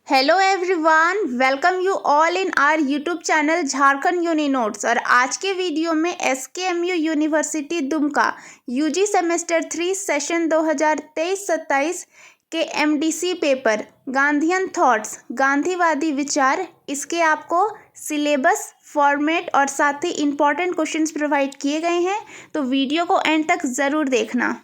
Hello everyone, welcome you all in our YouTube channel Jharkhand uni notes. और आज के video में SKMU university Dumka UG semester 3 session 2023-27 के MDC paper Gandhian thoughts गांधीवादी विचार, इसके आपको सिलेबस, फॉर्मेट और साथ ही इम्पॉर्टेंट क्वेश्चंस प्रोवाइड किए गए हैं, तो वीडियो को एंड तक ज़रूर देखना।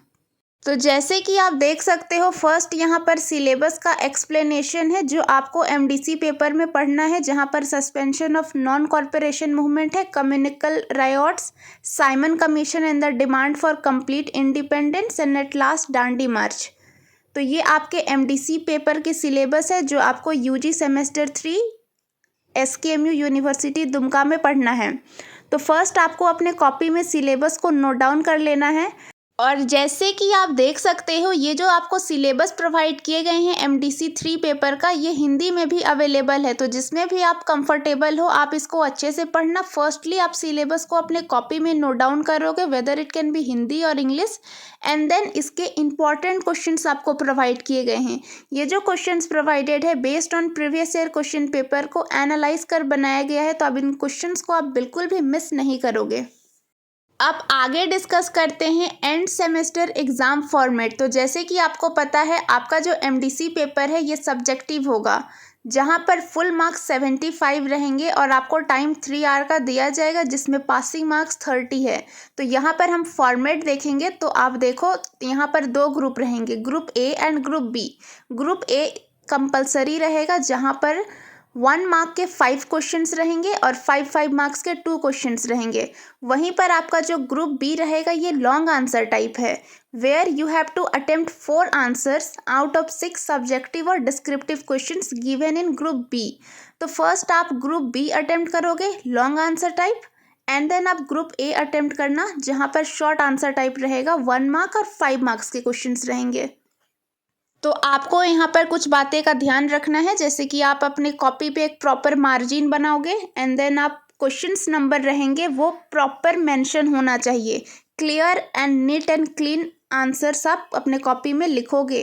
तो जैसे कि आप देख सकते हो, फर्स्ट यहाँ पर सिलेबस का एक्सप्लेनेशन है जो आपको एमडीसी पेपर में पढ़ना है, जहाँ पर suspension of non cooperation movement है, communal riots, Simon Commission and the demand for complete independence and at last Dandi march. तो ये आपके एमडीसी पेपर के सिलेबस है जो आपको यूजी सेमेस्टर 3 एसकेएमयू यूनिवर्सिटी दुमका में पढ़ना है। तो फर्स्ट आपको अपने कॉपी में सिलेबस को नोट डाउन कर लेना है। और जैसे कि आप देख सकते हो, ये जो आपको सिलेबस प्रोवाइड किए गए हैं एमडीसी 3 पेपर का, ये हिंदी में भी अवेलेबल है। तो जिसमें भी आप कंफर्टेबल हो, आप इसको अच्छे से पढ़ना। फर्स्टली आप सिलेबस को अपने कॉपी में नोट डाउन करोगे, whether it can be Hindi और इंग्लिश, एंड देन इसके इंपॉर्टेंट क्वेश्चंस आपको प्रोवाइड किए गए हैं। ये जो क्वेश्चंस प्रोवाइडेड है based on previous year question paper को एनालाइज कर बनाया गया है, तो अब इन क्वेश्चंस को आप बिल्कुल भी मिस नहीं करोगे। अब आगे डिस्कस करते हैं एंड सेमेस्टर एग्ज़ाम फॉर्मेट। तो जैसे कि आपको पता है, आपका जो एमडीसी पेपर है ये सब्जेक्टिव होगा, जहां पर फुल मार्क्स 75 रहेंगे और आपको टाइम 3 आवर का दिया जाएगा, जिसमें पासिंग मार्क्स 30 है। तो यहाँ पर हम फॉर्मेट देखेंगे, तो आप देखो यहाँ पर 2 ग्रुप रहेंगे, group A and group B. Group A compulsory रहेगा, जहाँ पर 1 मार्क के 5 क्वेश्चंस रहेंगे और 5 मार्क्स के 2 क्वेश्चंस रहेंगे। वहीं पर आपका जो ग्रुप बी रहेगा ये लॉन्ग आंसर टाइप है, where you have to attempt 4 answers out of 6 subjective और descriptive questions given in group B. तो फर्स्ट आप ग्रुप बी अटेम्प्ट करोगे long answer type, and then आप ग्रुप ए अटेम्प्ट करना, जहाँ पर शॉर्ट आंसर टाइप रहेगा, 1 मार्क और 5 मार्क्स के क्वेश्चंस रहेंगे। तो आपको यहाँ पर कुछ बातें का ध्यान रखना है, जैसे कि आप अपने कॉपी पे एक प्रॉपर मार्जिन बनाओगे, एंड देन आप क्वेश्चंस नंबर रहेंगे वो प्रॉपर मेंशन होना चाहिए। Clear and neat and clean answers आप अपने कॉपी में लिखोगे।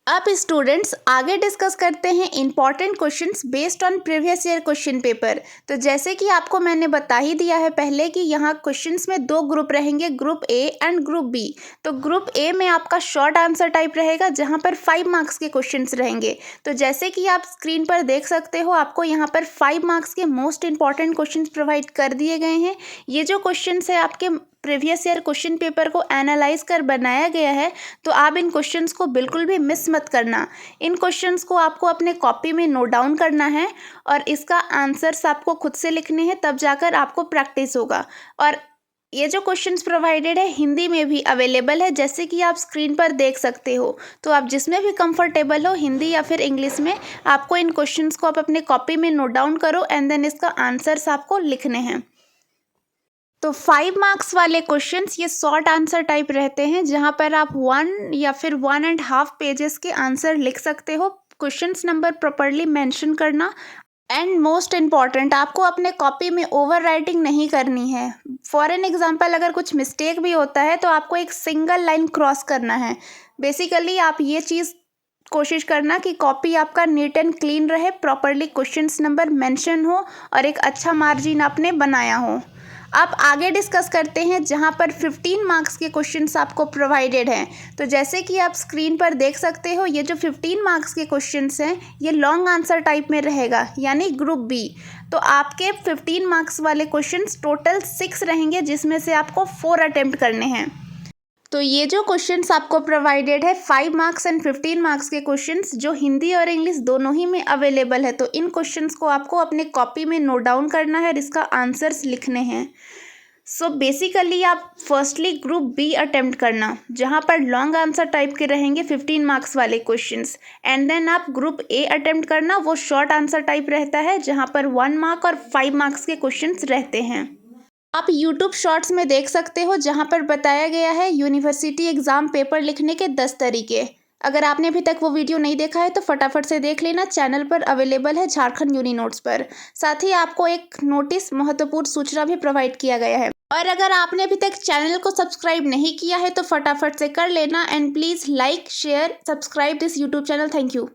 अब स्टूडेंट्स आगे डिस्कस करते हैं important questions based on previous year question paper. तो जैसे कि आपको मैंने बता ही दिया है पहले कि यहाँ क्वेश्चंस में 2 ग्रुप रहेंगे, group A and group B. तो ग्रुप ए में आपका शॉर्ट आंसर टाइप रहेगा, जहाँ पर 5 मार्क्स के क्वेश्चंस रहेंगे। तो जैसे कि आप स्क्रीन पर देख सकते हो, आपको यहाँ पर 5 मार्क्स के मोस्ट इंपॉर्टेंट क्वेश्चन प्रोवाइड कर दिए गए हैं। ये जो क्वेश्चन है आपके प्रीवियस ईयर क्वेश्चन पेपर को एनालाइज कर बनाया गया है, तो आप इन क्वेश्चंस को बिल्कुल भी मिस मत करना। इन क्वेश्चंस को आपको अपने कॉपी में नोट डाउन करना है और इसका आंसर्स आपको खुद से लिखने हैं, तब जाकर आपको प्रैक्टिस होगा। और ये जो क्वेश्चंस प्रोवाइडेड है हिंदी में भी अवेलेबल है, जैसे कि आप स्क्रीन पर देख सकते हो। तो आप जिसमें भी कंफर्टेबल हो, हिंदी या फिर इंग्लिश में, आपको इन क्वेश्चंस को आप अपने कॉपी में नोट डाउन करो, एंड देन इसका आंसर्स आपको लिखने हैं। तो 5 मार्क्स वाले क्वेश्चंस ये शॉर्ट आंसर टाइप रहते हैं, जहां पर आप 1 या फिर 1.5 पेजेस के आंसर लिख सकते हो। क्वेश्चंस नंबर प्रॉपर्ली मेंशन करना, एंड मोस्ट इम्पॉर्टेंट, आपको अपने कॉपी में ओवर राइटिंग नहीं करनी है। फॉर एन एग्जाम्पल, अगर कुछ मिस्टेक भी होता है तो आपको एक सिंगल लाइन क्रॉस करना है। बेसिकली आप ये चीज़ कोशिश करना कि कॉपी आपका नीट एंड क्लीन रहे, प्रॉपर्ली क्वेश्चंस नंबर मेंशन हो और एक अच्छा मार्जिन आपने बनाया हो। अब आगे डिस्कस करते हैं, जहां पर 15 मार्क्स के क्वेश्चंस आपको प्रोवाइडेड हैं। तो जैसे कि आप स्क्रीन पर देख सकते हो, ये जो 15 मार्क्स के क्वेश्चंस हैं ये लॉन्ग आंसर टाइप में रहेगा, यानी ग्रुप बी। तो आपके 15 मार्क्स वाले क्वेश्चंस टोटल 6 रहेंगे, जिसमें से आपको 4 अटेम्प्ट करने हैं। तो ये जो क्वेश्चंस आपको प्रोवाइडेड है 5 मार्क्स एंड 15 मार्क्स के क्वेश्चंस, जो हिंदी और इंग्लिश दोनों ही में अवेलेबल है, तो इन क्वेश्चंस को आपको अपने कॉपी में नोट डाउन करना है और इसका आंसर्स लिखने हैं। सो बेसिकली आप फर्स्टली ग्रुप बी अटेम्प्ट करना, जहां पर लॉन्ग आंसर टाइप के रहेंगे 15 मार्क्स वाले क्वेश्चंस, एंड देन आप ग्रुप ए अटेम्प्ट करना, वो शॉर्ट आंसर टाइप रहता है, जहां पर 1 मार्क और 5 मार्क्स के क्वेश्चंस रहते हैं। आप YouTube शॉर्ट्स में देख सकते हो, जहां पर बताया गया है यूनिवर्सिटी एग्ज़ाम पेपर लिखने के 10 तरीके। अगर आपने अभी तक वो वीडियो नहीं देखा है तो फटाफट से देख लेना, चैनल पर अवेलेबल है झारखंड यूनी नोट्स पर। साथ ही आपको एक नोटिस, महत्वपूर्ण सूचना भी प्रोवाइड किया गया है। और अगर आपने अभी तक चैनल को सब्सक्राइब नहीं किया है तो फटाफट से कर लेना, and please like, share, subscribe this YouTube channel. Thank you.